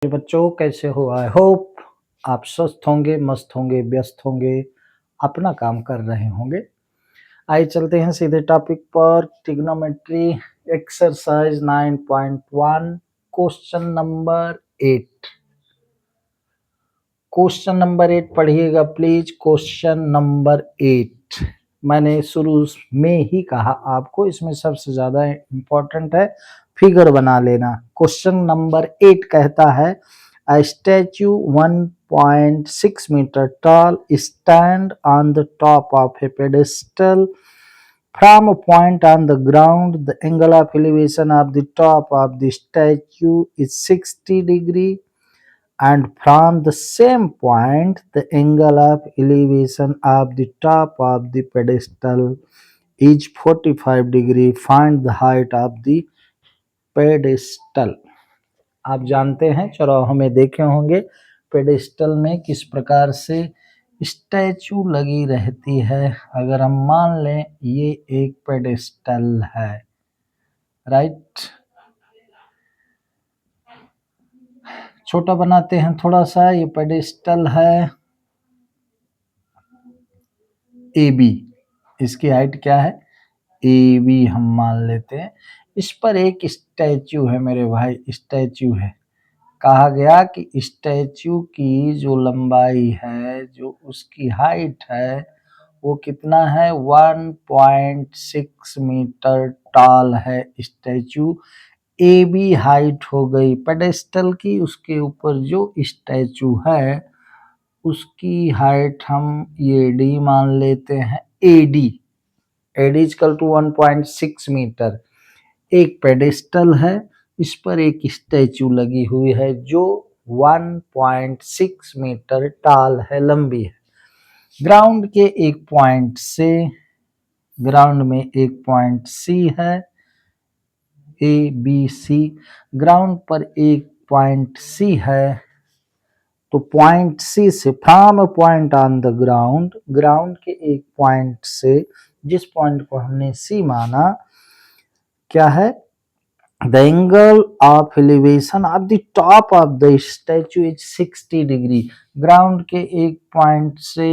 बच्चों कैसे हो? आई होप आप स्वस्थ होंगे, मस्त होंगे, व्यस्त होंगे, अपना काम कर रहे होंगे। आइए चलते हैं सीधे टॉपिक पर। Trigonometry exercise 9.1 question number 8। Question number 8 पढ़िएगा प्लीज। क्वेश्चन नंबर 8 मैंने शुरू में ही कहा आपको, इसमें सबसे ज्यादा इंपॉर्टेंट है फिगर बना लेना। क्वेश्चन नंबर 8 कहता है A statue 1.6 meter tall stand on the top of a pedestal from a point on the ground. The angle of elevation of the top of the statue is 60 degree and from the same point the angle of elevation of the top of the pedestal is 45 degree. Find the height of the pedestal. आप जानते हैं, चौराहों में देखे होंगे pedestal में किस प्रकार से स्टैचू लगी रहती है। अगर हम मान लें ये एक पेडेस्टल है, राइट। छोटा बनाते हैं थोड़ा सा। ये पेडेस्टल है ए बी, इसकी हाइट क्या है? ए बी हम मान लेते हैं। इस पर एक स्टैचू है मेरे भाई, स्टैचू है। कहा गया कि स्टैचू की जो लंबाई है, जो उसकी हाइट है, वो कितना है? 1.6 मीटर टॉल है स्टैचू। ए बी हाइट हो गई पेडेस्टल की, उसके ऊपर जो स्टैचू है उसकी हाइट हम ये डी मान लेते हैं। A D equal to 1.6 metre. एक पेडेस्टल है, इस पर एक स्टैचू लगी हुई है जो 1.6 मीटर टॉल है, लंबी है। ग्राउंड के एक पॉइंट से, ग्राउंड में एक पॉइंट सी है, ए बी सी। ग्राउंड पर एक पॉइंट सी है, तो पॉइंट सी से from a point on the ground, ground के एक पॉइंट से, जिस पॉइंट को हमने सी माना, क्या है? The angle of elevation at the top of the statue is 60 degree. Ground के एक पॉइंट से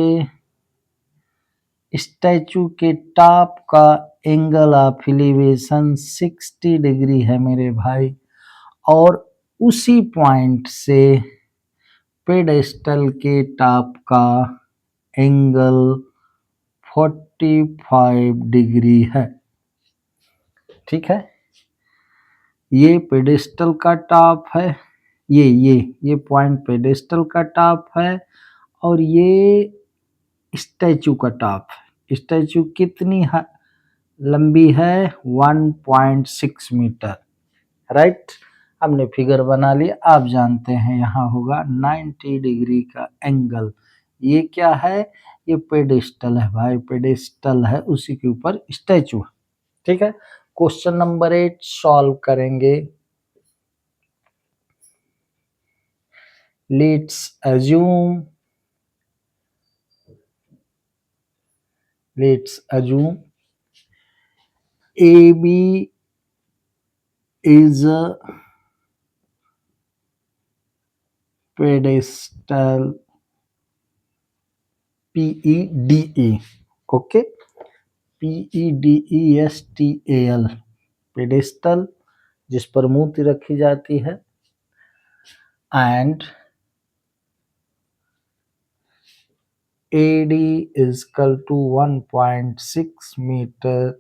स्टैचू के टॉप का एंगल ऑफ एलिवेशन 60 डिग्री है मेरे भाई। और उसी पॉइंट से पेडेस्टल के टॉप का एंगल 45 डिग्री है। ठीक है, ये पेडेस्टल का टॉप है, ये पॉइंट पेडेस्टल का टॉप है, और ये स्टैचू का टॉप है। स्टैचू कितनी लंबी है? 1.6 मीटर, राइट। हमने फिगर बना लिया। आप जानते हैं यहाँ होगा 90 डिग्री का एंगल। ये क्या है? ये पेडेस्टल है भाई, पेडेस्टल है, उसी के ऊपर स्टैचू है। ठीक है, क्वेश्चन नंबर 8 सॉल्व करेंगे। Let's assume AB is a pedestal, PEDE, okay, PEDESTAL, pedestal जिस पर मूर्ति रखी जाती है, and AD is equal to 1.6 meter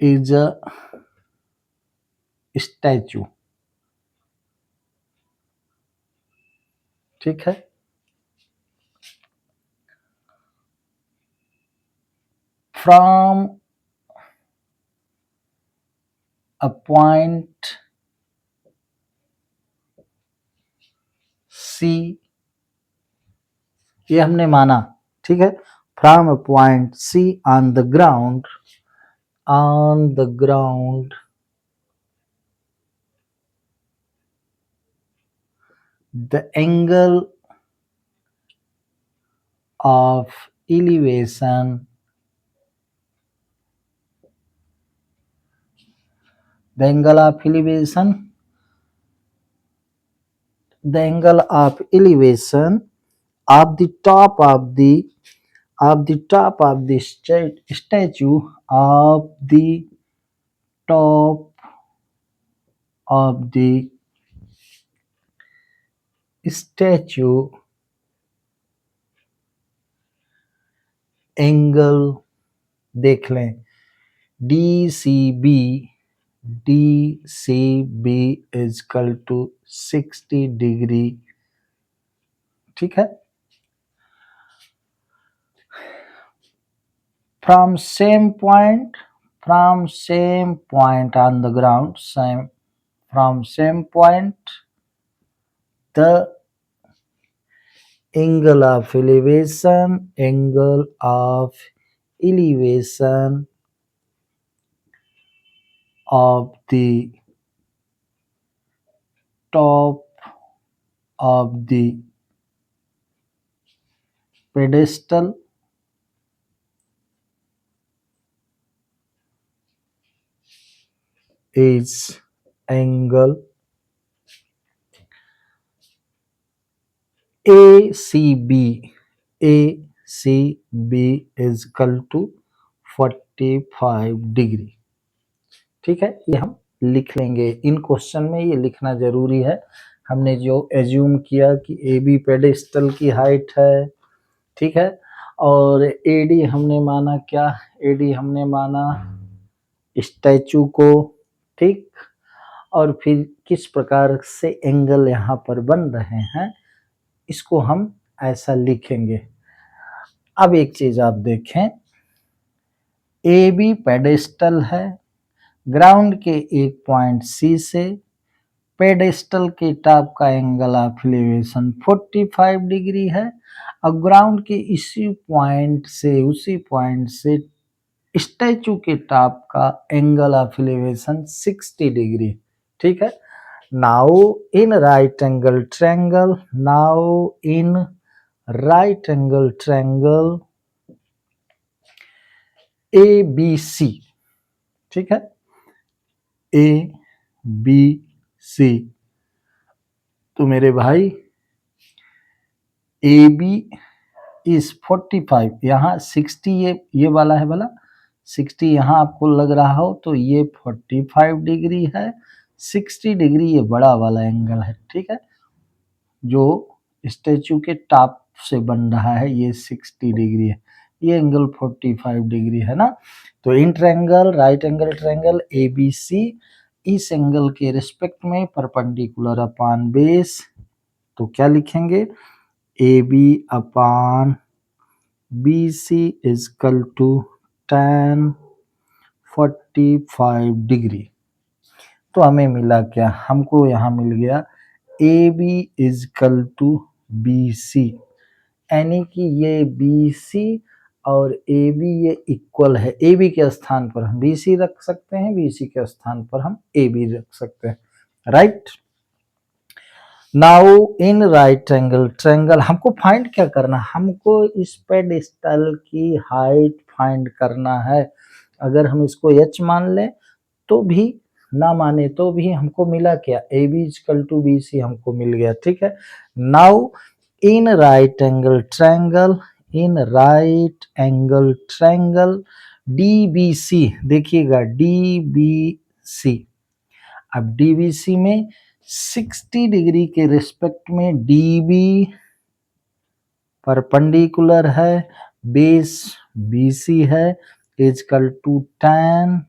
is a statue। ठीक है, from a point C, ये हमने माना। ठीक है, from a point C on the ground, the angle of elevation, the angle of elevation the angle of elevation of the top of the statue of the top of the statue angle देख लें D C B is equal to 60 degree. ठीक है, from same point on the ground, from same point the angle of elevation of the top of the pedestal is angle ACB is equal to 45 degree. ठीक है, ये हम लिख लेंगे। इन question में ये लिखना जरूरी है। हमने जो एज्यूम किया कि ए बी पेडेस्टल की हाइट है, ठीक है, और एडी हमने माना क्या, एडी हमने माना स्टैचू को, ठीक, और फिर किस प्रकार से एंगल यहाँ पर बन रहे हैं इसको हम ऐसा लिखेंगे। अब एक चीज आप देखें, ए बी पेडेस्टल है, ग्राउंड के एक पॉइंट सी से पेडेस्टल के टॉप का एंगल ऑफ एलिवेशन 45 डिग्री है, और ग्राउंड के उसी पॉइंट से स्टैचू के टॉप का एंगल ऑफ एलिवेशन 60 डिग्री। ठीक है, now in right angle triangle A B C, ठीक है, ए बी सी, तो मेरे भाई ए बी इज 45, यहाँ 60 ये वाला है वाला 60 यहाँ आपको लग रहा हो तो ये 45 डिग्री है, 60 डिग्री ये बड़ा वाला एंगल है। ठीक है, जो स्टैचू के टॉप से बन रहा है ये 60 डिग्री है, ये एंगल 45 डिग्री है ना। तो in triangle right angle triangle A B C इस एंगल के रिस्पेक्ट में परपेंडिकुलर अपॉन बेस, तो क्या लिखेंगे, A B upon B C is equal to tan 45 degree. तो हमें मिला क्या, हमको यहाँ मिल गया A B is equal to B C, यानी कि ये बी सी और ए बी ये इक्वल है। ए बी के स्थान पर हम बी सी रख सकते हैं, बी सी के स्थान पर हम ए बी रख सकते हैं, right. Now in right angle triangle हमको फाइंड क्या करना, हमको इस पेडेस्टल की हाइट फाइंड करना है। अगर हम इसको h मान लें तो भी, ना माने तो भी, हमको मिला क्या, A B equal to B C हमको मिल गया। ठीक है, now in right angle triangle D B C, देखिएगा डी बी सी, अब डी बी सी में 60 डिग्री के रिस्पेक्ट में डी बी परपेंडिकुलर है, बेस बी सी है, इजकल टू tan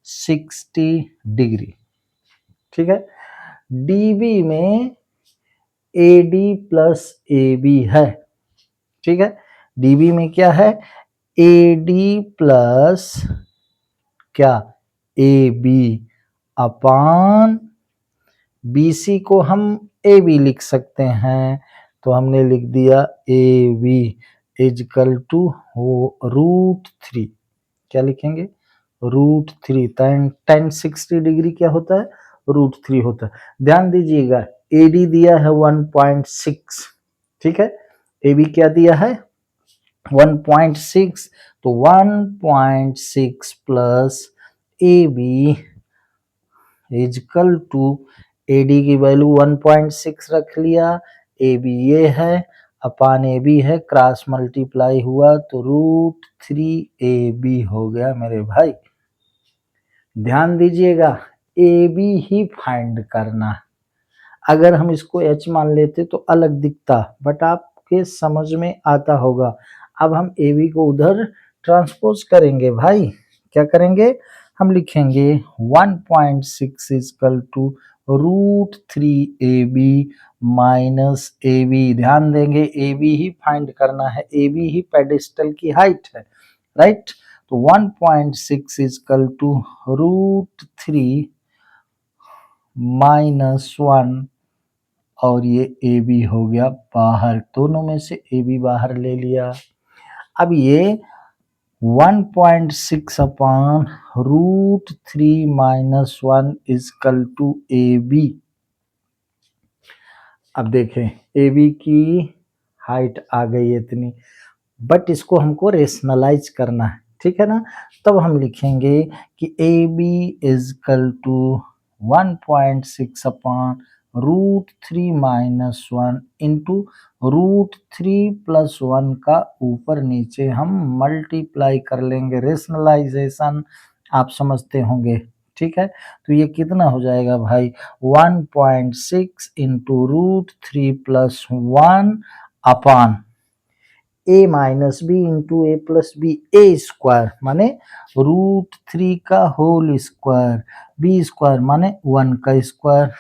60 डिग्री। ठीक है, डीबी में AD प्लस AB है। ठीक है, डीबी में क्या है, AD प्लस क्या, AB अपॉन BC को हम AB लिख सकते हैं, तो हमने लिख दिया AB इजकल टू √3, क्या लिखेंगे, √3, tan 60 डिग्री क्या होता है, √3 होता है। ध्यान दीजिएगा AD दिया है 1.6, ठीक है, AB क्या दिया है 1.6, तो 1.6 plus AB is equal to AD की वैल्यू 1.6 रख लिया, AB ये है, अपान AB है, क्रॉस मल्टीप्लाई हुआ तो √3AB हो गया मेरे भाई। ध्यान दीजिएगा, AB ही फाइंड करना। अगर हम इसको H मान लेते तो अलग दिखता, बट आपके समझ में आता होगा। अब हम AB को उधर ट्रांसपोज करेंगे भाई। क्या करेंगे? हम लिखेंगे 1.6 equal to √3AB minus AB। ध्यान देंगे, AB ही फाइंड करना है, AB ही पेडिस्टल की हाइट है, राइट। तो 1.6 इक्वल टू √3 माइनस 1 और ये AB हो गया बाहर, दोनों में से AB बाहर ले लिया। अब ये 1.6 upon √3 minus 1 equal to AB। अब देखें, AB की हाइट आ गई इतनी, बट इसको हमको रेशनलाइज करना है, ठीक है ना। तब हम लिखेंगे कि AB equal to 1.6 upon √3 minus 1 into √3 plus 1 का ऊपर नीचे हम मल्टीप्लाई कर लेंगे। रेशनलाइजेशन आप समझते होंगे, ठीक है। तो ये कितना हो जाएगा भाई? 1.6 into √3 plus 1 upon A minus B into A plus B, A square माने √3 का होल स्क्वायर, बी स्क्वायर माने 1 का स्क्वायर।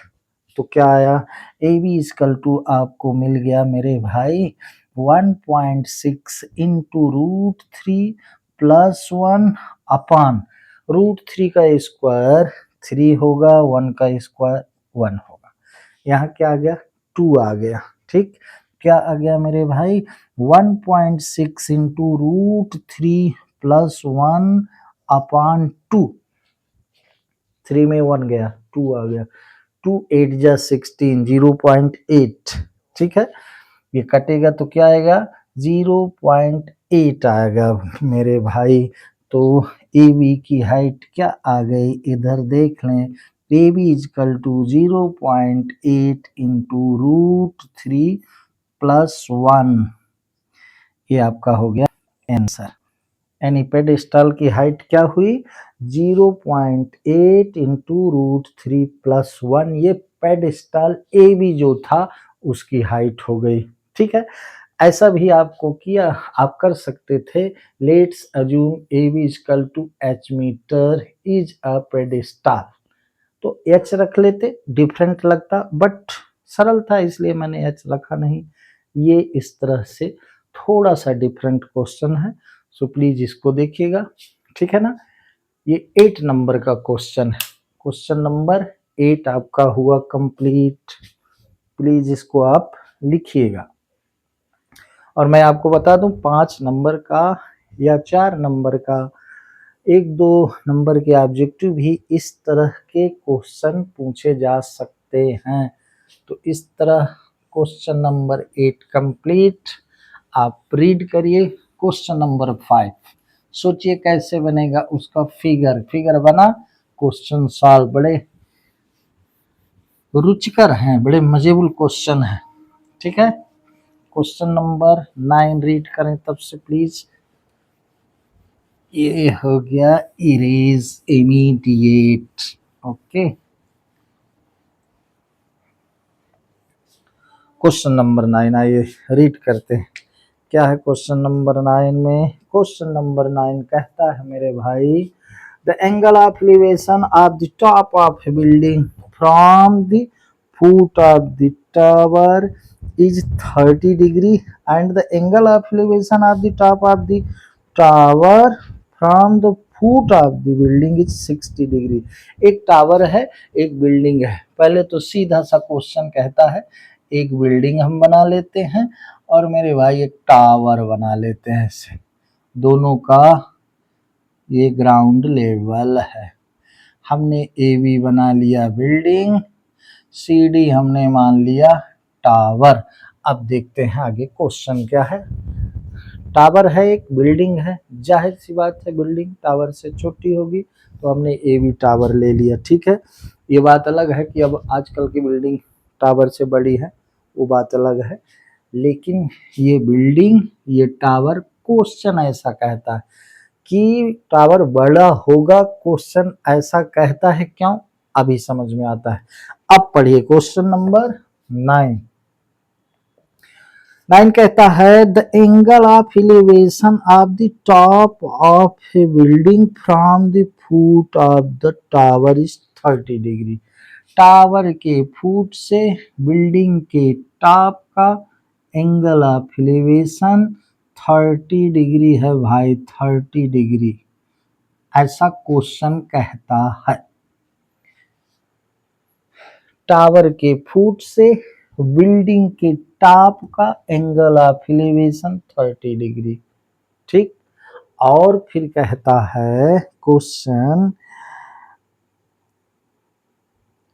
तो क्या आया? AB इक्वल टू आपको मिल गया मेरे भाई 1.6 इंटू √3 प्लस 1 अपान √3 का स्क्वायर 3 होगा, 1 का स्क्वायर 1 होगा। यहाँ क्या आ गया? 2 आ गया, ठीक। क्या आ गया मेरे भाई? 1.6 इंटू √3 प्लस 1 अपान 2, 3 में 1 गया, 2 आ गया, 2 8 जा 16, 0.8, ठीक है। ये कटेगा तो क्या आएगा? 0.8 आएगा मेरे भाई। तो AB की हाइट क्या आ गई? इधर देख लें, AB equal to 0.8 into √3 plus 1, ये आपका हो गया आंसर। यानी पेडिस्टल की हाइट क्या हुई? 0.8 इंटू √3 प्लस 1, ये पेडिस्टल AB जो था उसकी हाइट हो गई, ठीक है। ऐसा भी आपको किया आप कर सकते थे। Let's assume AB equal to H metre is a pedestal, तो H रख लेते, डिफरेंट लगता, बट सरल था इसलिए मैंने H रखा नहीं। ये इस तरह से थोड़ा सा डिफरेंट क्वेश्चन है, सो प्लीज इसको देखिएगा, ठीक है ना। ये 8 नंबर का क्वेश्चन है, क्वेश्चन नंबर 8 आपका हुआ कंप्लीट। प्लीज इसको आप लिखिएगा। और मैं आपको बता दूं 5 नंबर का या 4 नंबर का, 1-2 नंबर के ऑब्जेक्टिव भी इस तरह के क्वेश्चन पूछे जा सकते हैं। तो इस तरह क्वेश्चन नंबर 8 कंप्लीट। आप रीड करिए क्वेश्चन नंबर 5, सोचिए कैसे बनेगा उसका फिगर बना, क्वेश्चन सॉल्व, बड़े रुचिकर हैं, बड़े मजेबुल क्वेश्चन है, ठीक है। क्वेश्चन नंबर 9 रीड करें तब से प्लीज। ये हो गया erase immediate, okay. Question number 9 आइए रीड करते हैं। क्या है क्वेश्चन नंबर 9 में? क्वेश्चन नंबर 9 कहता है मेरे भाई, the angle of elevation of the top of A building from the foot of the tower is 30 degree and the angle of elevation of the top of the tower from the foot of the building is 60 degree। एक tower है, एक building है। पहले तो सीधा सा question कहता है एक बिल्डिंग हम बना लेते हैं और मेरे भाई एक टावर बना लेते हैं, इसे दोनों का ये ग्राउंड लेवल है। हमने AB बना लिया बिल्डिंग, CD हमने मान लिया टावर। अब देखते हैं आगे क्वेश्चन क्या है। टावर है, एक बिल्डिंग है, जाहिर सी बात है बिल्डिंग टावर से छोटी होगी, तो हमने AB टावर ले लिया, ठीक है। ये बात अलग है कि अब आजकल की बिल्डिंग टावर से बड़ी है, वो बात अलग है, लेकिन ये बिल्डिंग, ये टावर, क्वेश्चन ऐसा कहता है कि टावर बड़ा होगा, क्वेश्चन ऐसा कहता है, क्यों अभी समझ में आता है। अब पढ़िए क्वेश्चन नंबर 9। 9 कहता है the angle of elevation of the top of A building from the foot of the tower is 30 degree. Tower के फुट से बिल्डिंग के टॉप का एंगल ऑफ एलिवेशन 30 डिग्री है भाई, 30 डिग्री ऐसा क्वेश्चन कहता है। टावर के फुट से बिल्डिंग के टॉप का एंगल ऑफ एलिवेशन 30 डिग्री, ठीक। और फिर कहता है question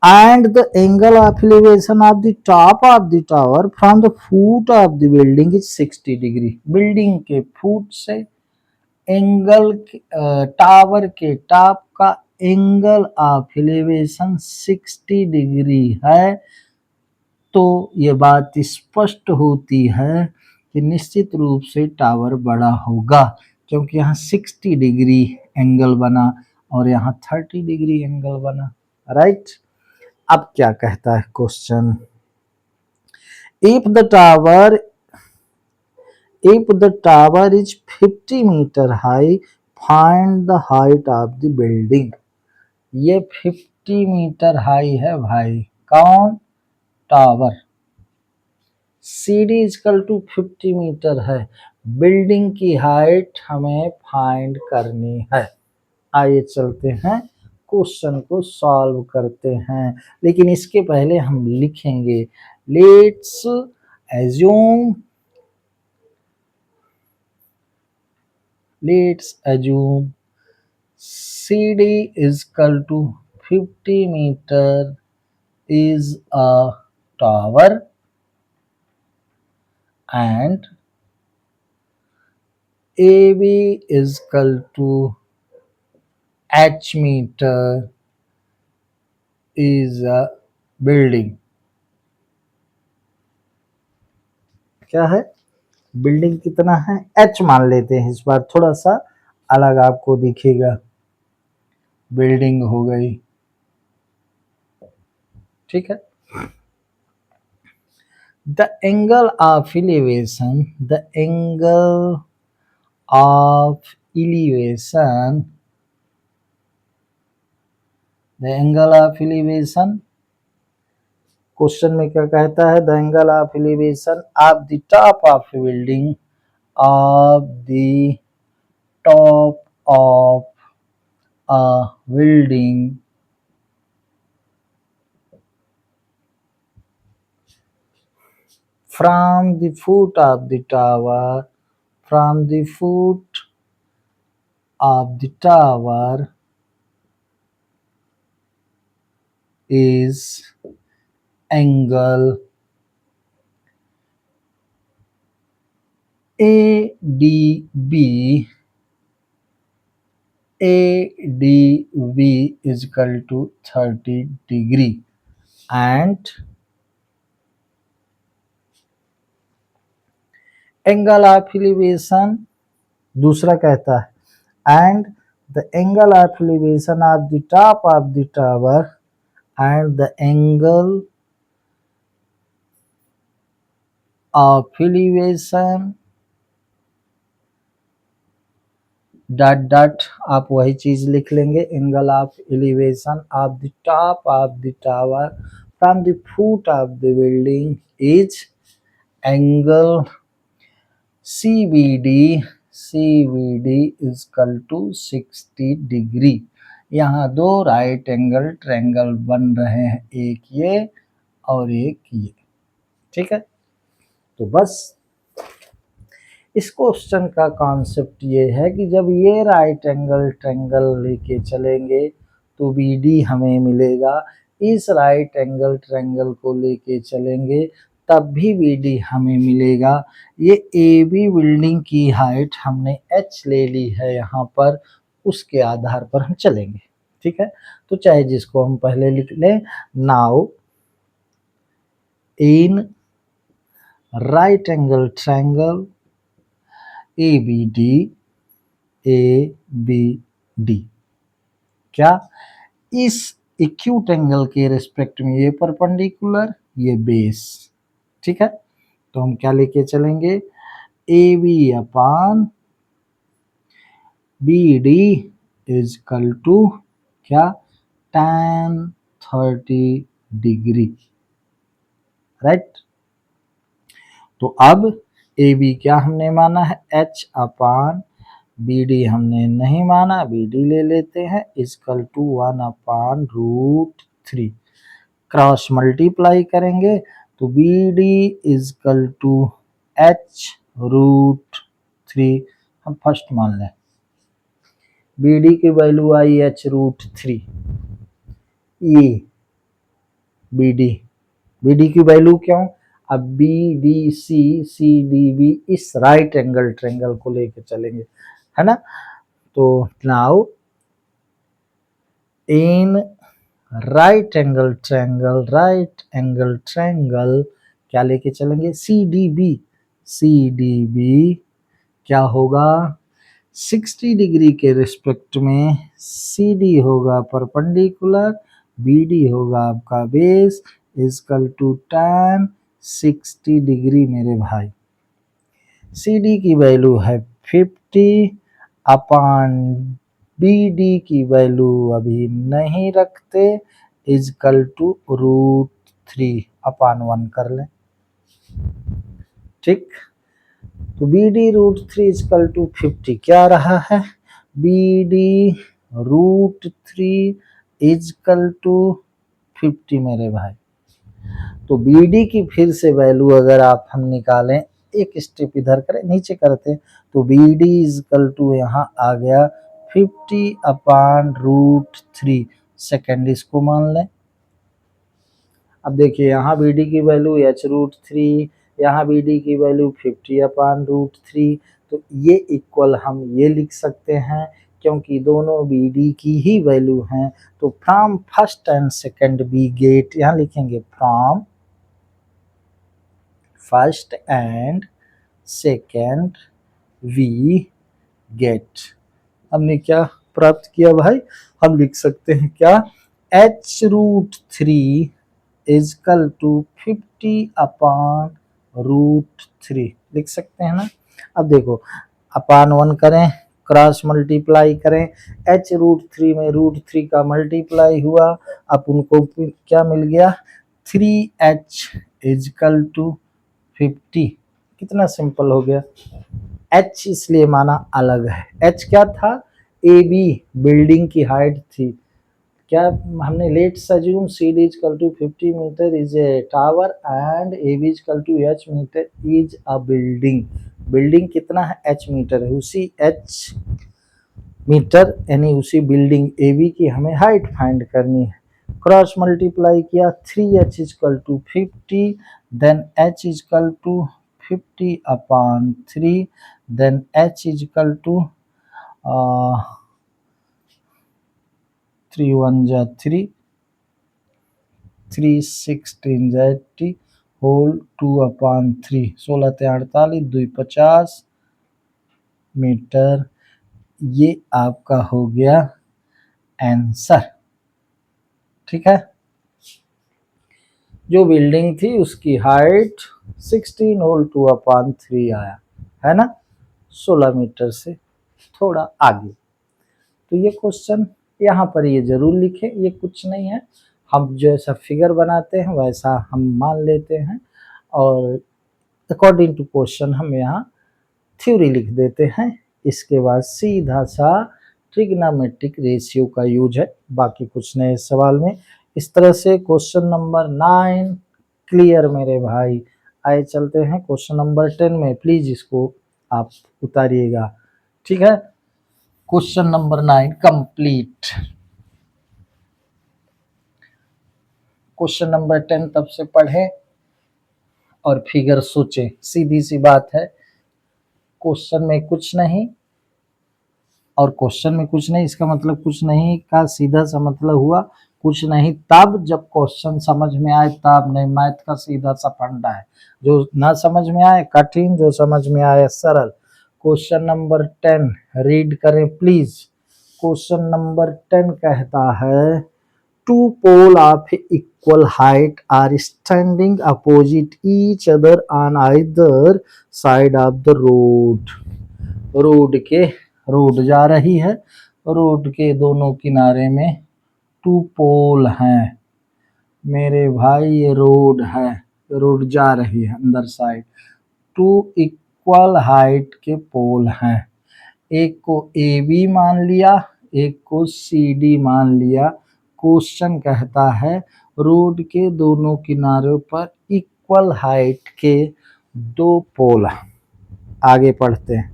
and the angle of elevation of the top of the tower from the foot of the building is 60 degree. Building के फुट से एंगल टावर के टॉप का एंगल ऑफ एलिवेशन 60 डिग्री है। तो ये बात स्पष्ट होती है कि निश्चित रूप से टावर बड़ा होगा, क्योंकि यहाँ 60 डिग्री एंगल बना और यहाँ 30 डिग्री एंगल बना, राइट। अब क्या कहता है question, if the tower is 50 metre high find the height of the building. ये 50 मीटर हाई है भाई, कौन, tower. CD is equal to 50 metre है, बिल्डिंग की हाइट हमें फाइंड करनी है। आइए चलते हैं क्वेश्चन को सॉल्व करते हैं, लेकिन इसके पहले हम लिखेंगे let's assume CD is equal to 50 metre is a tower and AB is equal to H meter is a building। क्या है, बिल्डिंग कितना है, H मान लेते हैं, इस बार थोड़ा सा अलग आपको दिखेगा, बिल्डिंग हो गई, ठीक है। The angle of elevation question में क्या कहता है, the angle of elevation of the top of building a building from the foot of the tower is angle ADB is equal to 30 degree and angle of elevation दूसरा कहता है and the angle of elevation of the top of the tower and the angle of elevation dot आप वही चीज लिख लेंगे, angle of elevation of the top of the tower from the foot of the building is angle CBD is equal to 60 degree. यहाँ दो right angle triangle बन रहे हैं, एक ये और एक ये, ठीक है। तो बस इस क्वेश्चन का कॉन्सेप्ट ये है कि जब ये राइट एंगल ट्रायंगल लेके चलेंगे तो BD हमें मिलेगा, इस राइट एंगल ट्रायंगल को लेके चलेंगे तब भी BD हमें मिलेगा। ये AB बिल्डिंग की हाइट हमने H ले ली है यहाँ पर, उसके आधार पर हम चलेंगे, ठीक है, तो चाहे जिसको हम पहले लिख लें, now in right angle triangle ABD क्या इस एक्यूट एंगल के रिस्पेक्ट में ये परपेंडिकुलर, ये बेस, ठीक है, तो हम क्या लेके चलेंगे, AB upon BD is equal to क्या, tan 30 डिग्री, राइट। तो अब AB क्या हमने माना है, H अपान BD हमने नहीं माना, BD ले लेते हैं, equal to 1 upon √3, cross multiply करेंगे तो BD इक्वल टू H √3, हम फर्स्ट मान लें, BD की वैल्यू आई H √3, ये BD की वैल्यू क्यों, अब BDC CDB इस राइट एंगल ट्रायंगल को लेके चलेंगे, है ना। तो now in right angle triangle क्या लेके चलेंगे, CDB क्या होगा, 60 डिग्री के रिस्पेक्ट में CD होगा परपेंडिकुलर, BD होगा आपका base, equal to tan 60 degree मेरे भाई। CD की वैल्यू है 50 अपान BD की वैल्यू अभी नहीं रखते, इक्वल टू √3 अपान 1 कर लें, ठीक। तो BD √3 इक्वल टू 50 क्या रहा है, BD √3 इक्वल टू 50 मेरे भाई। तो BD की फिर से वैल्यू अगर आप हम निकालें, एक स्टेप इधर करें, नीचे करते, तो BD इक्वल टू यहाँ आ गया 50 अपान √3 सेकेंड, इसको मान लें। अब देखिए यहाँ BD की वैल्यू H √3, यहाँ BD की वैल्यू 50 अपान √3, तो ये इक्वल हम ये लिख सकते हैं, क्योंकि दोनों BD की ही वैल्यू हैं, तो from first and second we get, यहाँ लिखेंगे from first and second we get, हमने क्या प्राप्त किया भाई, हम लिख सकते हैं क्या, H √3 इक्वल टू 50 अपान √3 लिख सकते हैं ना। अब देखो अपान 1 करें, क्रॉस मल्टीप्लाई करें, H √3 में √3 का मल्टीप्लाई हुआ, अब उनको क्या मिल गया, 3H इक्वल टू 50, कितना सिंपल हो गया। H इसलिए माना अलग है, H क्या था, AB बिल्डिंग की हाइट थी, क्या हमने let's assume CD equal to 50 metre is a tower and AB equal to H metre is a building, building कितना है, H मीटर है, उसी H मीटर यानी उसी बिल्डिंग AB की हमें हाइट फाइंड करनी है, क्रॉस मल्टीप्लाई किया, 3H equal to 50, then H equal to 50 upon 3, then H equal to 3 1 जा 3, 3 16 जा 80 होल 2 अपान 3, 16 ते 48 2 50 मीटर, ये आपका हो गया आंसर, ठीक है। जो बिल्डिंग थी उसकी हाइट 16 होल 2 अपान 3 आया, है ना, 16 मीटर से थोड़ा आगे। तो ये क्वेश्चन यहाँ पर ये जरूर लिखें, ये कुछ नहीं है, हम जैसा फिगर बनाते हैं वैसा हम मान लेते हैं, और अकॉर्डिंग टू क्वेश्चन हम यहाँ थ्योरी लिख देते हैं, इसके बाद सीधा सा ट्रिग्नोमेट्रिक रेशियो का यूज है, बाकी कुछ नहीं इस सवाल में। इस तरह से क्वेश्चन नंबर 9 क्लियर मेरे भाई। आए चलते हैं क्वेश्चन नंबर 10 में, प्लीज इसको आप उतारिएगा, ठीक है। Question number 9 complete. Question number 10 तब से पढ़ें और फिगर सोचें, सीधी सी बात है, क्वेश्चन में कुछ नहीं, और क्वेश्चन में कुछ नहीं, इसका मतलब कुछ नहीं का सीधा सा मतलब हुआ कुछ नहीं तब जब क्वेश्चन समझ में आए तब, नहीं मैथ का सीधा सा फंडा है, जो ना समझ में आए कठिन, जो समझ में आए सरल। क्वेश्चन नंबर 10 रीड करें प्लीज। क्वेश्चन नंबर 10 कहता है two pole of equal height are standing opposite each other on either side of the road. Road जा रही है, रोड के दोनों किनारे में टू पोल हैं मेरे भाई, ये रोड है, रोड जा रही है अंदर साइड, टू इक्वल हाइट के पोल हैं, एक को ए बी मान लिया, एक को सी डी मान लिया। क्वेश्चन कहता है रोड के दोनों किनारों पर इक्वल हाइट के दो पोल। आगे पढ़ते हैं।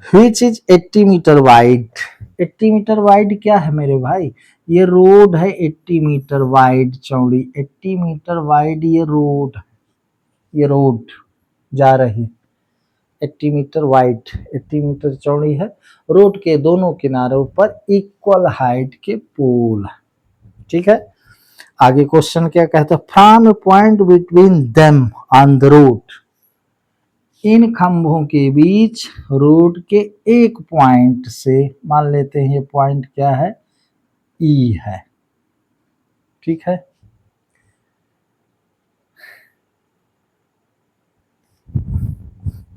Which is 80 metre wide. 80 metre wide क्या है मेरे भाई, ये रोड है 80 मीटर वाइड चौड़ी, 80 मीटर वाइड ये रोड, ये रोड जा रही 80 मीटर वाइड, 80 मीटर चौड़ी है, रोड के दोनों किनारों पर इक्वल हाइट के पोल। ठीक है, आगे क्वेश्चन क्या कहता है, from a point between them on the road, इन खंभों के बीच रोड के एक पॉइंट से, मान लेते हैं ये पॉइंट क्या है, ई है। ठीक है,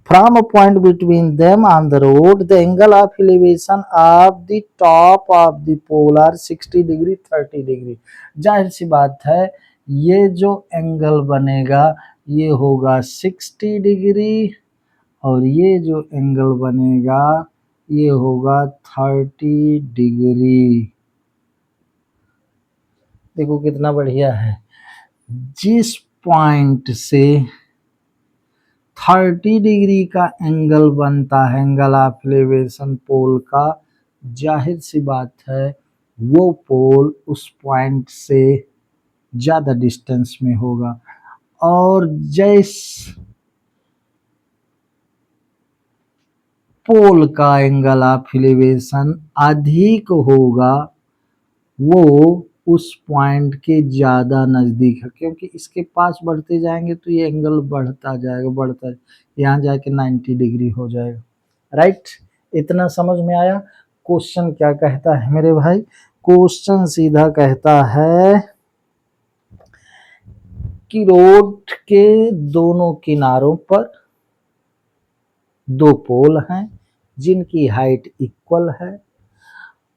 from a point between them on the road, the angle of elevation of the top of the pole are 60 degree 30 degree. जाहिर सी बात है ये जो एंगल बनेगा ये होगा 60 डिग्री और ये जो एंगल बनेगा ये होगा 30 डिग्री। देखो कितना बढ़िया है, जिस पॉइंट से 30 डिग्री का एंगल बनता है, एंगल ऑफ एलिवेशन पोल का, जाहिर सी बात है वो पोल उस पॉइंट से ज़्यादा डिस्टेंस में होगा, और जिस पोल का एंगल ऑफ एलिवेशन अधिक होगा वो उस पॉइंट के ज़्यादा नज़दीक है, क्योंकि इसके पास बढ़ते जाएंगे तो ये एंगल बढ़ता जाएगा, बढ़ता, यहाँ जाके 90 डिग्री हो जाएगा। राइट, इतना समझ में आया। क्वेश्चन क्या कहता है मेरे भाई, क्वेश्चन सीधा कहता है कि रोड के दोनों किनारों पर दो पोल हैं जिनकी हाइट इक्वल है,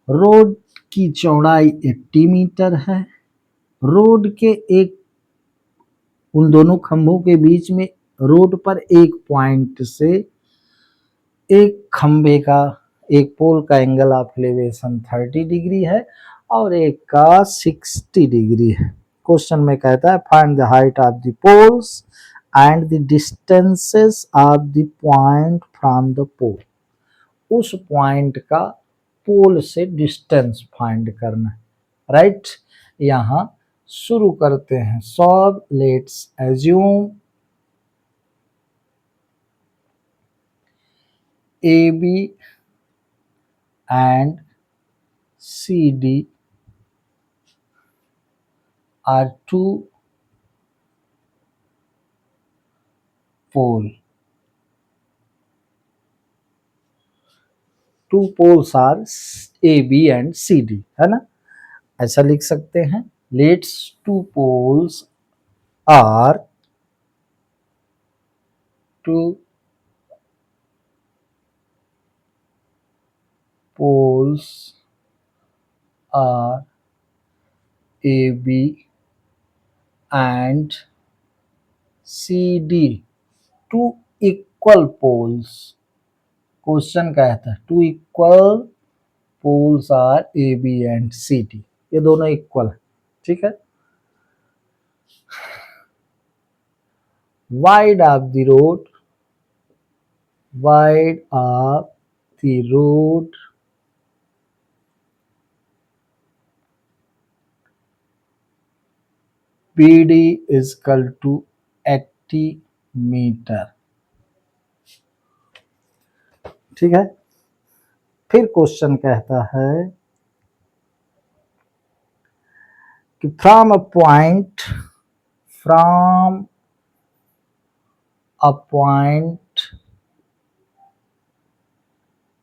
रोड की चौड़ाई 80 मीटर है, रोड के एक, उन दोनों खंभों के बीच में रोड पर एक पॉइंट से एक खंभे का, एक पोल का एंगल ऑफ एलिवेशन 30 डिग्री है और एक का 60 डिग्री है। क्वेश्चन में कहता है find the height of the poles and the distances of the point from the pole. उस पॉइंट का पोल से डिस्टेंस फाइंड करना। राइट, यहाँ शुरू करते हैं solve. Let's assume AB and CD are two pole. Two poles are AB and CD, है ना, ऐसा लिख सकते हैं। Let's two poles are two poles are AB and CD, two equal poles। Question कहता है two equal poles are A B and C D, ये दोनों इक्वल है। ठीक है, wide of the road, wide of the road BD is equal to 80 metre. ठीक है। फिर क्वेश्चन कहता है कि from a point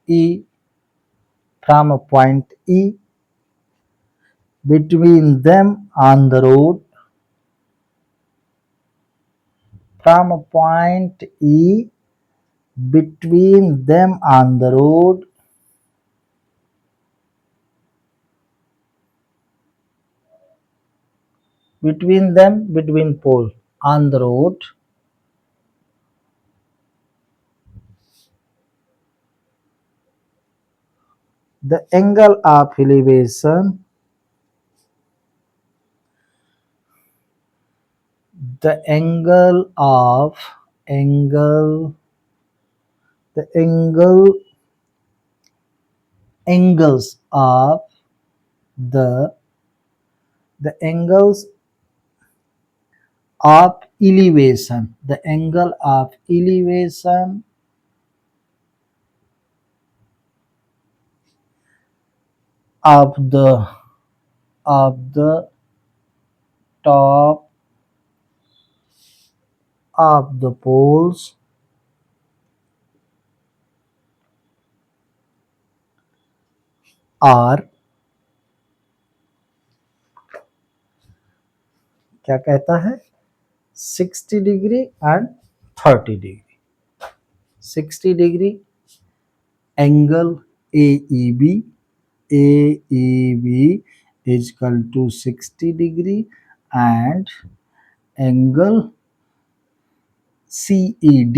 E, from a point E, between them on the road, from a point E, between them on the road, between pole on the road, the angle of elevation, the angles of the angles of elevation, the angle of elevation of the top of the poles are, क्या कहता है, 60 degree and 30 degree. 60 degree angle AEB is equal to 60 degree and angle CED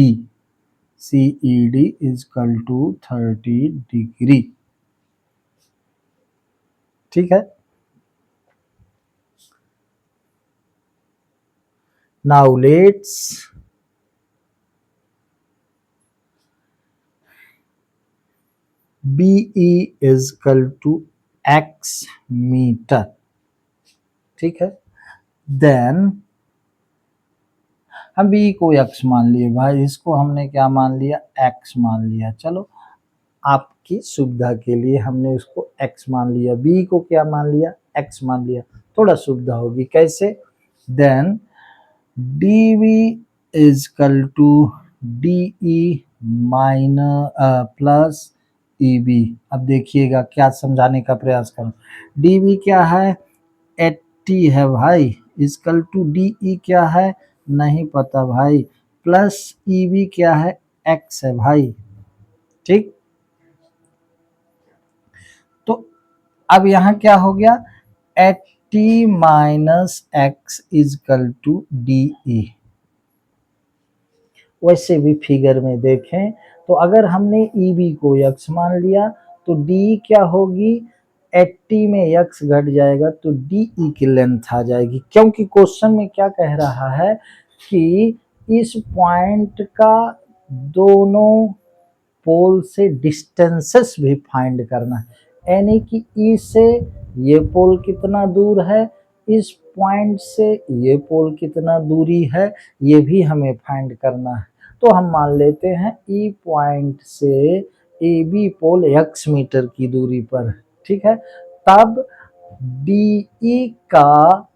is equal to 30 degree। ठीक है। Now let's BE is equal to x metre. ठीक है। Then हम B को x मान लिए भाई, इसको हमने क्या मान लिया, x मान लिया। चलो आपकी सुविधा के लिए हमने उसको x मान लिया, B को क्या मान लिया, x मान लिया, थोड़ा सुविधा होगी। कैसे, then DB is equal to DE minus plus EB। अब देखिएगा क्या समझाने का प्रयास करूं। DB क्या है, 80 है भाई, इक्वल टू DE क्या है, नहीं पता भाई, प्लस EB क्या है, x है भाई। ठीक, तो अब यहां क्या हो गया, 80 minus x equal to DE। वैसे भी फिगर में देखें तो अगर हमने EB को x मान लिया तो DE क्या होगी, 80 में x घट जाएगा तो DE की लेंथ आ जाएगी। क्योंकि क्वेश्चन में क्या कह रहा है कि इस पॉइंट का दोनों पोल से डिस्टेंसेस भी फाइंड करना है, यानी कि E से ये पोल कितना दूर है, इस पॉइंट से ये पोल कितना दूरी है, ये भी हमें फाइंड करना है। तो हम मान लेते हैं E पॉइंट से AB पोल x मीटर की दूरी पर है। ठीक है, तब DE का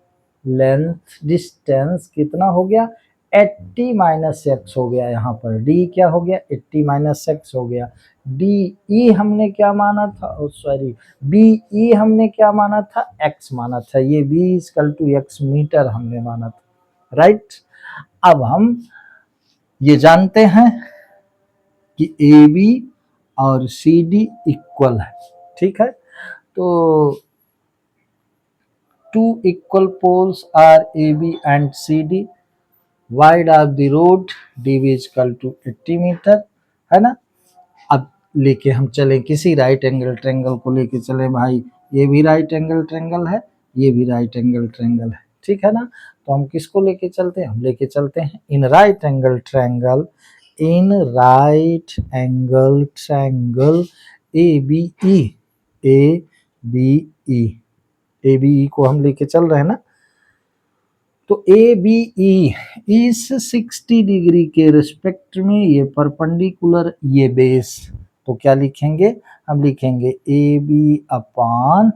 लेंथ डिस्टेंस कितना हो गया, 80 माइनस एक्स हो गया। यहाँ पर D क्या हो गया, 80 माइनस एक्स हो गया। DE हमने क्या माना था, सॉरी BE हमने क्या माना था, x माना था, ये B equal to x metre हमने माना था, राइट। अब हम ये जानते हैं कि AB और CD इक्वल है। ठीक है, तो two equal poles are AB and CD, wide of the road DB is equal to 80 metre, है ना। अब लेके हम चले किसी राइट एंगल ट्रायंगल को लेके चले भाई, ये भी राइट एंगल ट्रायंगल है, ये भी राइट एंगल ट्रायंगल है, ठीक है ना। तो हम किसको लेके चलते हैं, हम लेके चलते हैं in right angle triangle, ABE को हम लेके चल रहे हैं ना। तो ABE इस 60 डिग्री के रिस्पेक्ट में ये परपेंडिकुलर, ये बेस तो क्या लिखेंगे, हम लिखेंगे A B upon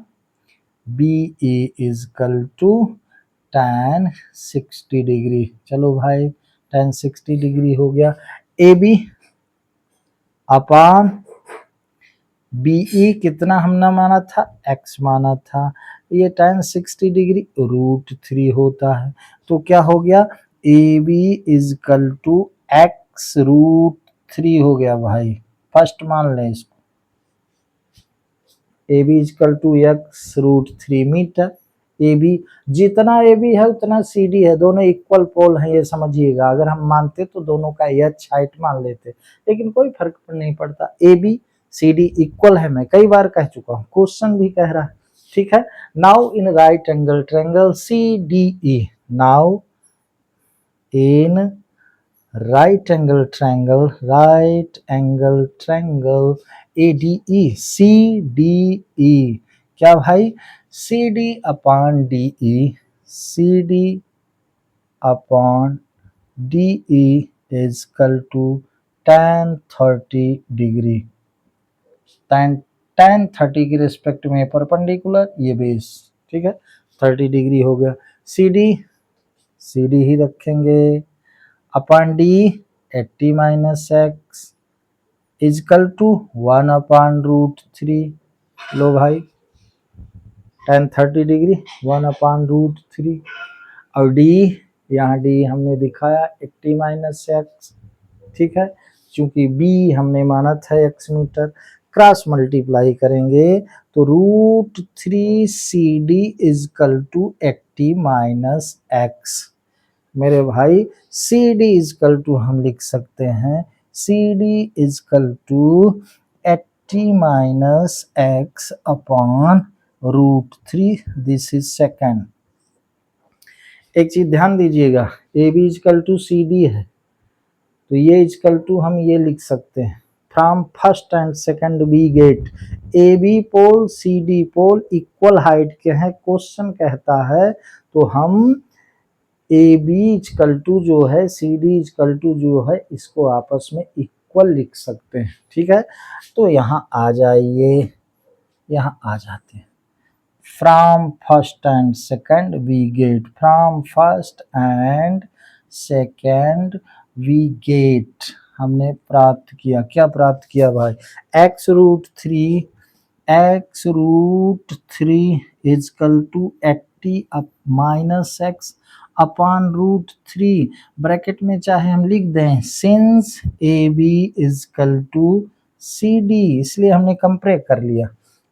B A is equal to tan 60 degree. चलो भाई tan 60 डिग्री हो गया। ए बी अपॉन बीई कितना हमने माना था, x माना था, ये tan 60 डिग्री √3 होता है। तो क्या हो गया, A B is equal to x √3 हो गया भाई, फर्स्ट मान लें इसको, A B is equal to x √3 metre. A B जितना ए बी है उतना सी डी है, दोनों इक्वल पोल हैं, ये समझिएगा। अगर हम मानते तो दोनों का एच हाइट मान लेते, लेकिन कोई फर्क नहीं पड़ता, A B C D equal है, मैं कई बार कह चुका हूँ, क्वेश्चन भी कह रहा है, ठीक है। Now in right angle triangle C D E, now in right angle triangle ADE CDE, क्या भाई, CD upon DE, CD upon DE is equal to tan 30 degree, tan 30 के रिस्पेक्ट में परपेंडिकुलर, ये बेस, ठीक है, 30 डिग्री हो गया। CD ही रखेंगे upon D 80 minus x is equal to 1 upon √3। लो भाई tan 30 डिग्री 1 अपॉन √3, और डी यहाँ डी हमने दिखाया 80 माइनस एक्स, ठीक है, चूंकि बी हमने माना था x मीटर, क्रॉस मल्टीप्लाई करेंगे तो √3 CD is equal to 80 minus x. मेरे भाई सी डी इजकल टू हम लिख सकते हैं, C D is equal to 80 minus x upon √3, this is second. एक चीज ध्यान दीजिएगा, A B is equal to C D है, तो ये इजकल टू हम ये लिख सकते हैं, from first and second we get A B pole C D pole equal height के हैं, क्वेश्चन कहता है, तो हम ए बी इजकल टू जो है सी डी इजकल टू जो है इसको आपस में इक्वल लिख सकते हैं, ठीक है। तो यहाँ आ जाइए, यहाँ आ जाते हैं, from first and second we get, from first and second we get, हमने प्राप्त किया, क्या प्राप्त किया भाई, x√3 is equal to 80 minus x upon √3, bracket में चाहे हम लिख दें since A B is equal to C D, इसलिए हमने कंपेयर कर लिया,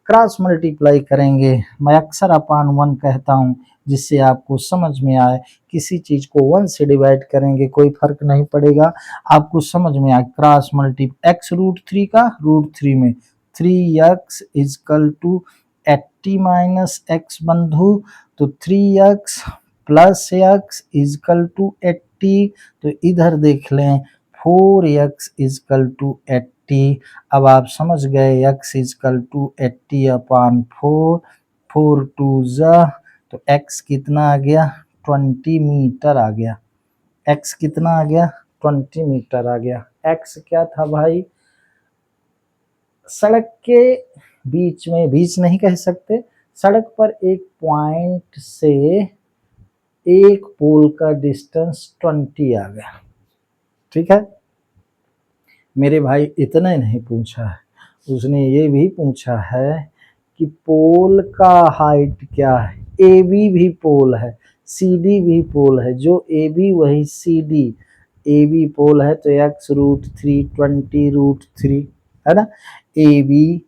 क्रॉस मल्टीप्लाई करेंगे, मैं अक्सर अपॉन 1 कहता हूं जिससे आपको समझ में आए, किसी चीज को 1 से डिवाइड करेंगे कोई फर्क नहीं पड़ेगा, आपको समझ में आए, क्रॉस मल्टी x√3 का √3 में 3x is equal to 80 minus x बंधु, तो 3x plus x is equal to 80, तो इधर देख लें 4x इजकल टू 80, अब आप समझ गए x इजकल टू 80 अपॉन 4, 4 2 जा, तो x कितना आ गया 20 मीटर आ गया, x कितना आ गया 20 मीटर आ गया। x क्या था भाई, सड़क के बीच में, बीच नहीं कह सकते, सड़क पर एक पॉइंट से एक पोल का डिस्टेंस 20 आ गया, ठीक है। मेरे भाई इतना ही नहीं पूछा है, उसने ये भी पूछा है कि पोल का हाइट क्या है, ए बी भी पोल है, सी डी भी पोल है, जो ए बी वही सी डी, ए बी पोल है तो x√3 20√3 है ना, A B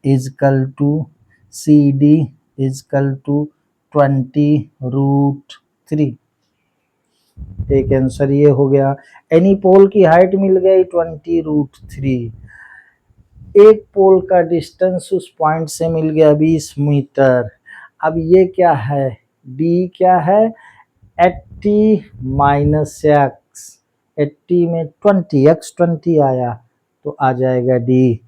is equal to C D is equal to 20√3, एक आंसर ये हो गया। एनी पोल की हाइट मिल गई 20√3, एक पोल का डिस्टेंस उस पॉइंट से मिल गया 20 मीटर। अब ये क्या है, डी क्या है 80 माइनस एक्स, 80 में 20 x 20 आया तो आ जाएगा डी,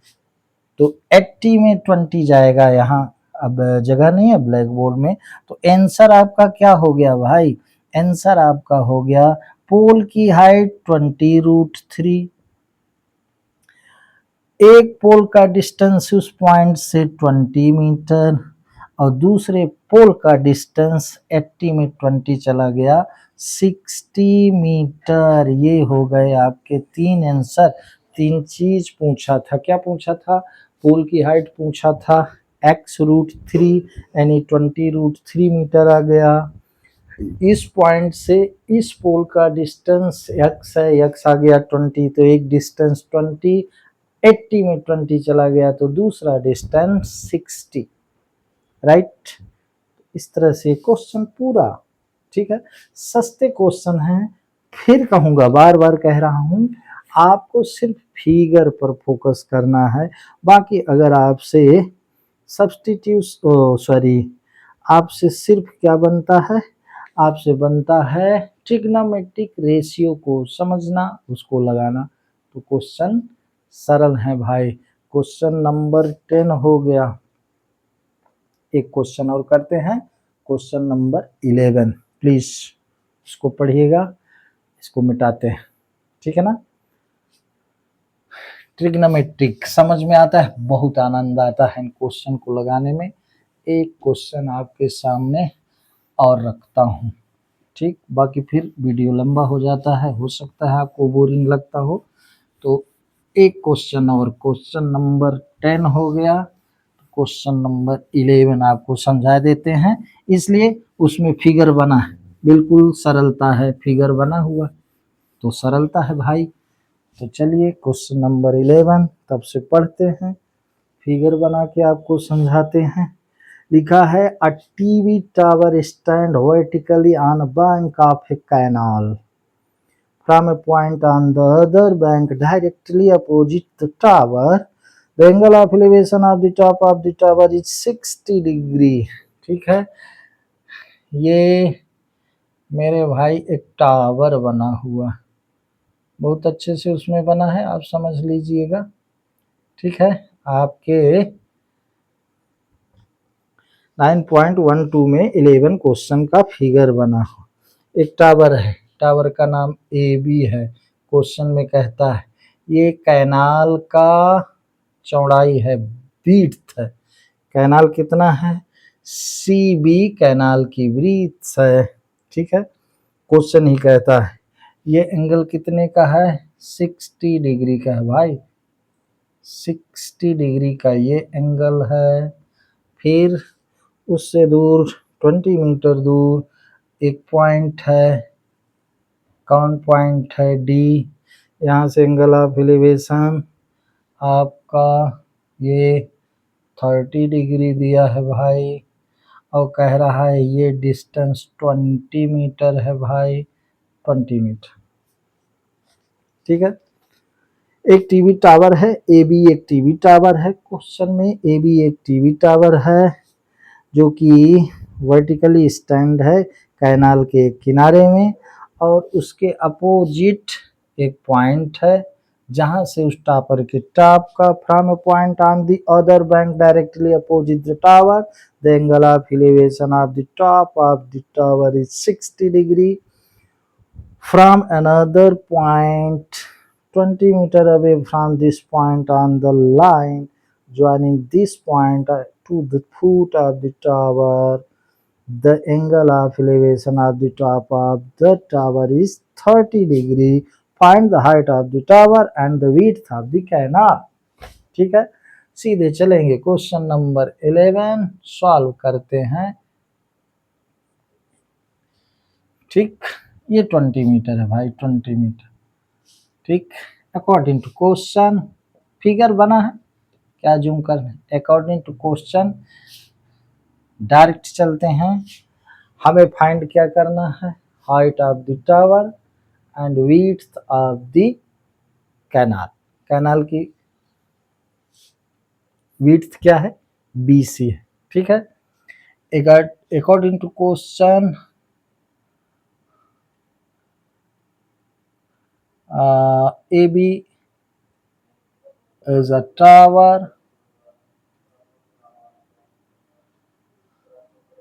तो 80 में 20 जाएगा, यहाँ अब जगह नहीं है ब्लैक बोर्ड में, तो आंसर आपका क्या हो गया भाई, आंसर आपका हो गया पोल की हाइट 20√3, एक पोल का डिस्टेंस उस पॉइंट से 20 मीटर और दूसरे पोल का डिस्टेंस 80 में 20 चला गया 60 मीटर। ये हो गए आपके तीन आंसर। तीन चीज पूछा था, क्या पूछा था? पोल की हाइट पूछा था, x√3 यानी 20√3 मीटर आ गया। इस पॉइंट से इस पोल का डिस्टेंस x है, x आ गया 20, तो एक डिस्टेंस 20, 80 में 20 चला गया तो दूसरा डिस्टेंस 60, राइट। इस तरह से क्वेश्चन पूरा, ठीक है। सस्ते क्वेश्चन हैं, फिर कहूंगा, बार बार कह रहा हूं, आपको सिर्फ फिगर पर फोकस करना है। बाकी अगर आपसे सब्स्टिट्यूट सॉरी आपसे सिर्फ क्या बनता है, आपसे बनता है ट्रिग्नोमेट्रिक रेशियो को समझना, उसको लगाना, तो क्वेश्चन सरल है भाई। क्वेश्चन नंबर 10 हो गया। एक क्वेश्चन और करते हैं, क्वेश्चन नंबर 11। प्लीज इसको पढ़िएगा, इसको मिटाते हैं, ठीक है ना। ट्रिग्नोमेट्रिक समझ में आता है, बहुत आनंद आता है इन क्वेश्चन को लगाने में। एक क्वेश्चन आपके सामने और रखता हूँ, ठीक। बाकी फिर वीडियो लंबा हो जाता है, हो सकता है आपको बोरिंग लगता हो, तो एक क्वेश्चन और, क्वेश्चन नंबर 10 हो गया। क्वेश्चन नंबर 11 आपको समझा देते हैं, इसलिए उसमें फिगर बना है, बिल्कुल सरलता है, फिगर बना हुआ तो सरलता है भाई। तो चलिए क्वेश्चन नंबर 11 तब से पढ़ते हैं, फिगर बना के आपको समझाते हैं। लिखा है a TV tower stand vertically on bank of A canal from a point on the other bank directly opposite the tower. The angle of elevation of the top of the tower is 60 degree। ठीक है, ये मेरे भाई एक tower बना हुआ, बहुत अच्छे से उसमें बना है, आप समझ लीजिएगा, ठीक है। आपके 9.12 में 11 क्वेश्चन का फिगर बना हो। एक टावर है, टावर का नाम ए बी है। क्वेश्चन में कहता है ये कैनाल का चौड़ाई है, विड्थ है, कैनाल कितना है, सी बी कैनाल की ब्रीथ है, ठीक है। क्वेश्चन ही कहता है ये एंगल कितने का है, 60 डिग्री का है भाई, 60 डिग्री का ये एंगल है। फिर उससे दूर 20 मीटर दूर एक पॉइंट है, कौन पॉइंट है, डी। यहाँ से एंगल ऑफ एलिवेशन आपका ये 30 डिग्री दिया है भाई, और कह रहा है ये डिस्टेंस 20 मीटर है भाई, 20 मीटर, ठीक है। एक टीवी टावर है, ए बी एक टीवी टावर है, क्वेश्चन में ए बी एक टीवी टावर है जो कि वर्टिकली स्टैंड है कैनाल के किनारे में, और उसके अपोजिट एक पॉइंट है जहां से उस टावर के टॉप का, from a point on the other bank directly opposite the tower the angle of elevation of the top of the tower is 60 degree from another point 20 meter away from this point on the line joining this point to the foot of the tower. The angle of elevation of the top of the tower is 30 degree. Find the height of the tower and the width of the canal। ठीक है, सीधे चलेंगे question number 11 solve करते हैं, ठीक। ये 20 metre है भाई, 20 मीटर, ठीक। अकॉर्डिंग टू क्वेश्चन फिगर बना है, क्या जूम करना, अकॉर्डिंग टू क्वेश्चन डायरेक्ट चलते हैं। हमें फाइंड क्या करना है, height of the tower and width of the canal. Canal की विड्थ क्या है, BC है, ठीक है। According to question AB is a tower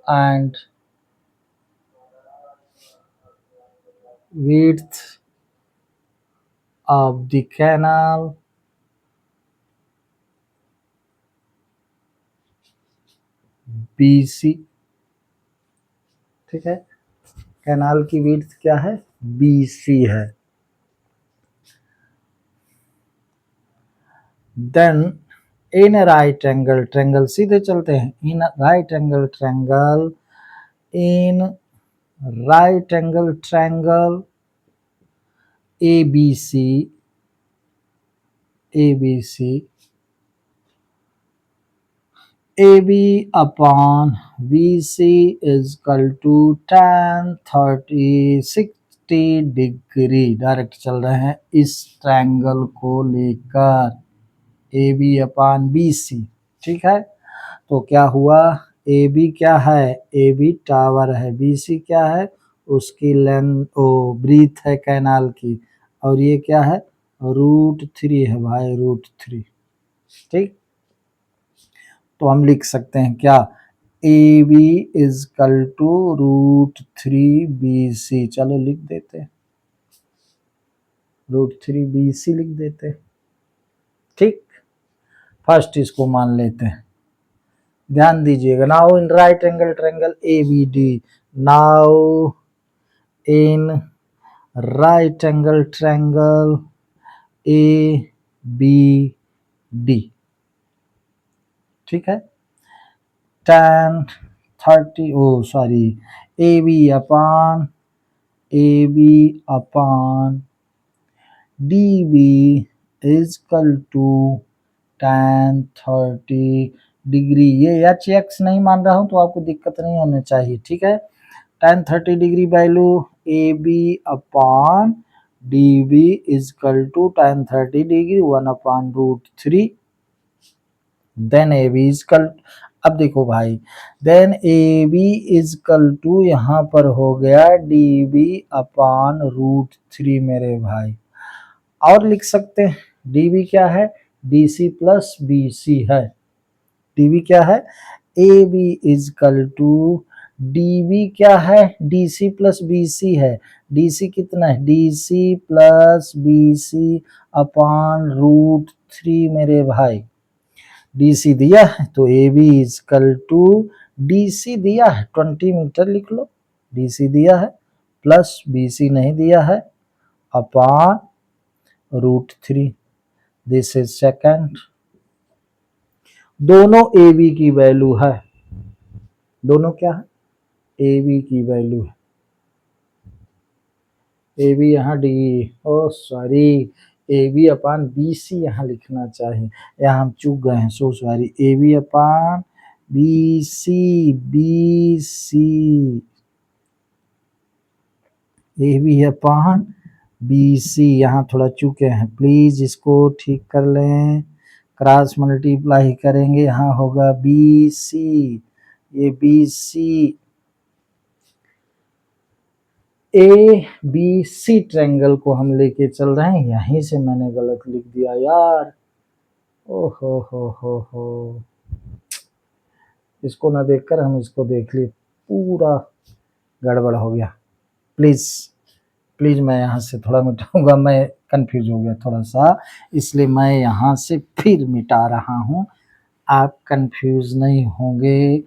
and width of the canal BC, ठीक है, कैनाल की विड्थ क्या है, BC है। Then in right angle triangle, सीधे चलते हैं, in right angle triangle, in right angle triangle ABC, AB upon BC is equal to tan 30 60 degree. Direct चल रहे हैं इस ट्रायंगल को लेकर, AB अपॉन BC, ठीक है। तो क्या हुआ, AB क्या है, AB टावर है, BC क्या है, उसकी लेंथ, ब्रीथ है कैनाल की, और ये क्या है, √3 है भाई, √3, ठीक। तो हम लिख सकते हैं क्या, AB is equal to √3BC, चलो लिख देते हैं, √3BC लिख देते हैं, ठीक। फर्स्ट इसको मान लेते हैं, ध्यान दीजिएगा। Now in right angle triangle ABD, now in right angle triangle ABD, ठीक है, tan 30, AB upon DB is equal to tan 30 degree. ये HX नहीं मान रहा हूं तो आपको दिक्कत नहीं होनी चाहिए, ठीक है। tan 30 degree value AB upon DB is equal to tan 30 degree 1/√3, then AB is equal, अब देखो भाई, then AB is equal to यहाँ पर हो गया DB अपॉन √3 मेरे भाई, और लिख सकते हैं DB क्या है, DC प्लस BC है, DB क्या है, AB is equal to DB क्या है, DC प्लस BC है, DC कितना है, DC प्लस BC अपॉन √3 मेरे भाई। DC दिया है तो AB is equal to, DC दिया है 20 मीटर लिख लो, DC दिया है, प्लस BC नहीं दिया है, अपॉन √3, दिस इज सेकंड। दोनों AB की वैल्यू है, दोनों क्या है, AB की वैल्यू है, AB यहाँ D, AB अपॉन BC यहाँ लिखना चाहिए, यहाँ हम चूक गए हैं, AB upon BC, AB upon BC, यहाँ थोड़ा चूके हैं, प्लीज इसको ठीक कर लें, क्रॉस मल्टीप्लाई करेंगे, यहाँ होगा BC, ये BC, ABC ट्रायंगल को हम लेके चल रहे हैं, यहीं से मैंने गलत लिख दिया यार, ओहो हो, इसको ना देखकर हम इसको देख लिए, पूरा गड़बड़ हो गया। प्लीज मैं यहाँ से थोड़ा मिटाऊंगा, मैं कंफ्यूज हो गया थोड़ा सा, इसलिए मैं यहाँ से फिर मिटा रहा हूँ, आप कंफ्यूज नहीं होंगे।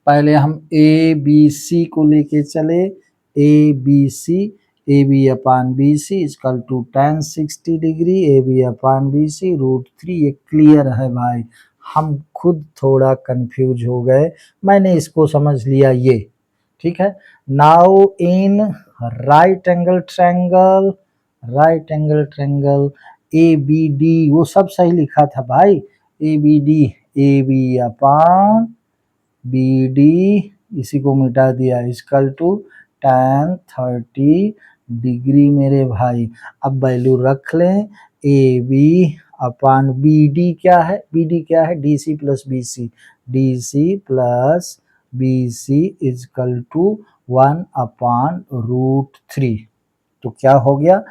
पहले हम ABC को लेके चले, ABC, AB upon BC equal to tan 60 degree, AB upon BC √3, ये क्लियर है भाई, हम खुद थोड़ा कंफ्यूज हो गए, मैंने इसको समझ लिया ये, ठीक है। Now in right angle triangle ABD, वो सब सही लिखा था भाई, ABD, AB अपॉन BD, इसी को मिटा दिया, इक्वल टू tan 30 डिग्री मेरे भाई। अब वैल्यू रख लें, AB अपॉन BD क्या है, BD क्या है, DC plus BC, DC plus BC equal to 1/√3, तो क्या हो गया,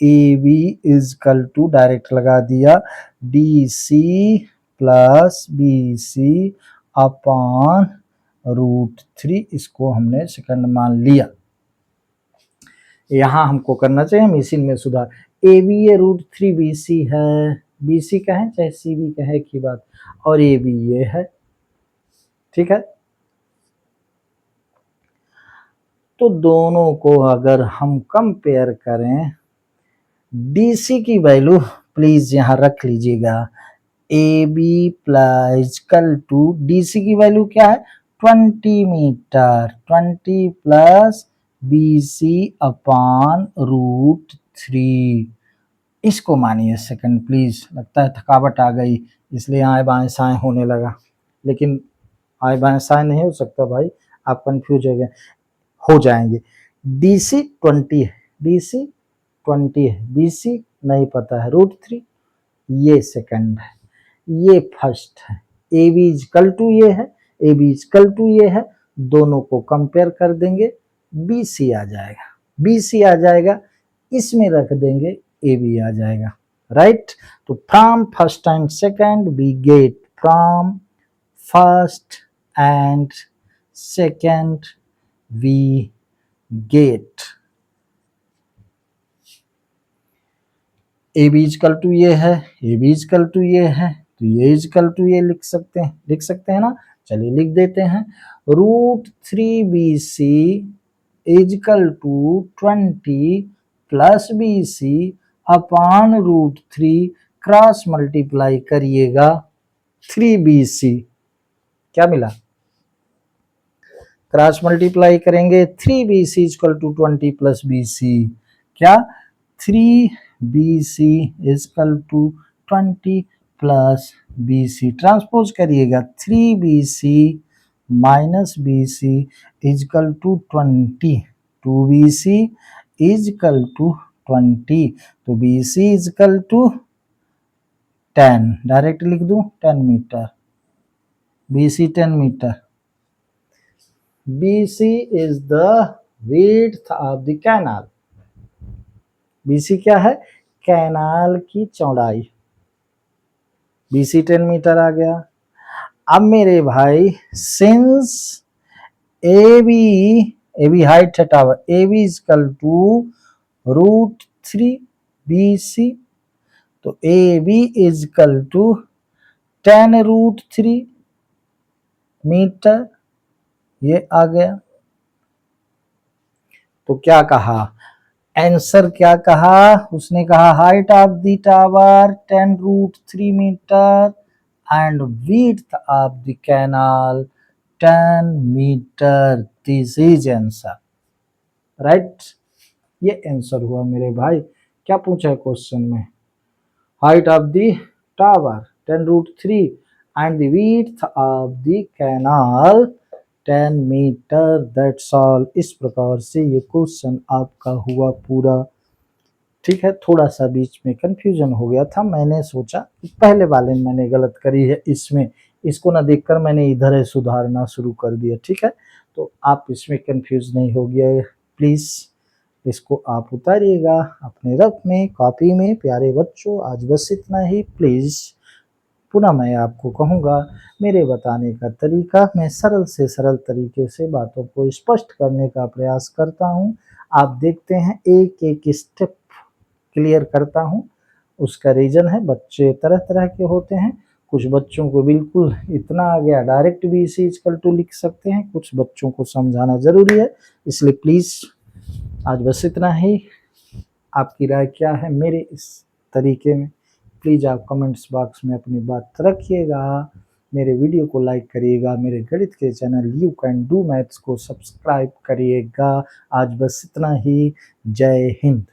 AB इक्वल टू, डायरेक्ट लगा दिया, DC प्लस BC अपॉन √3, इसको हमने सेकंड मान लिया। यहाँ हमको करना चाहिए मिसिंग में सुधार, AB ये √3BC है, BC कहें चाहे CB कहें एक ही बात, और AB ये है, ठीक है। तो दोनों को अगर हम कंपेयर करें, डीसी की वैल्यू प्लीज यहां रख लीजिएगा, ए बी प्लस कल टू, डीसी की वैल्यू क्या है 20 मीटर, 20 प्लस बीसी अपान √3। इसको मानिए सेकंड प्लीज, लगता है थकावट आ गई इसलिए आए बाएं साएं होने लगा, लेकिन आए बाएं साएं नहीं हो सकता भाई, आप कंफ्यूज हो जाएंगे। डीसी 20 है, डीसी 20 है, बीसी नहीं पता है √3, ये सेकंड है, ये फर्स्ट है। ए बी इजकल टू ये है, ए बी इजकल टू ये है, दोनों को कंपेयर कर देंगे, बी सी आ जाएगा, बी सी आ जाएगा, इसमें रख देंगे ए बी आ जाएगा, राइट। तो from first and second we get, from first and second we get A B is equal to ये है, ए बी इजकल टू ये है, तो ये इजकल टू ये लिख सकते हैं ना, चलिए लिख देते हैं, √3BC is equal to 20 plus BC upon √3, cross multiply करिएगा 3BC, क्या मिला, क्रॉस मल्टीप्लाई करेंगे 3BC is equal to 20 plus BC, क्या 3BC is equal to 20 plus BC, transpose करिएगा 3BC minus BC is equal to 20, 2BC is equal to 20, तो BC इजकल टू 10, डायरेक्ट लिख दूं 10 metre, BC 10 metre, BC is the width of the canal, BC क्या है, canal की चौड़ाई, BC 10 metre आ गया। अब मेरे भाई सिंस AB हाइट है tower, AB is equal to √3BC, तो AB इजकल टू 10√3 मीटर, ये आ गया। तो क्या कहा, आंसर क्या कहा, उसने कहा height of the tower 10√3 metre and width of the canal 10 metre, this is answer, right. ये आंसर हुआ मेरे भाई। क्या पूछा है क्वेश्चन में, height of the tower 10√3 and the width of the canal 10 metre, that's all. इस प्रकार से ये क्वेश्चन आपका हुआ पूरा, ठीक है। थोड़ा सा बीच में कंफ्यूजन हो गया था, मैंने सोचा पहले वाले में मैंने गलत करी है, इसमें इसको ना देखकर मैंने इधर सुधारना शुरू कर दिया, ठीक है। तो आप इसमें कंफ्यूज नहीं हो गया, प्लीज इसको आप उतारिएगा अपने रफ में, कॉपी में। प्यारे बच्चों आज बस इतना ही, प्लीज पुनः मैं आपको कहूँगा, मेरे बताने का तरीका, मैं सरल से सरल तरीके से बातों को स्पष्ट करने का प्रयास करता हूँ। आप देखते हैं एक एक स्टेप क्लियर करता हूँ, उसका रीजन है बच्चे तरह तरह के होते हैं, कुछ बच्चों को बिल्कुल इतना आ गया डायरेक्ट BC इजकल टू लिख सकते हैं, कुछ बच्चों को समझाना जरूरी है, इसलिए प्लीज आज बस इतना ही। आपकी राय क्या है मेरे इस तरीके में, प्लीज़ आप कमेंट्स बॉक्स में अपनी बात रखिएगा। मेरे वीडियो को लाइक करिएगा, मेरे गणित के channel you can do maths को सब्सक्राइब करिएगा। आज बस इतना ही, जय हिंद।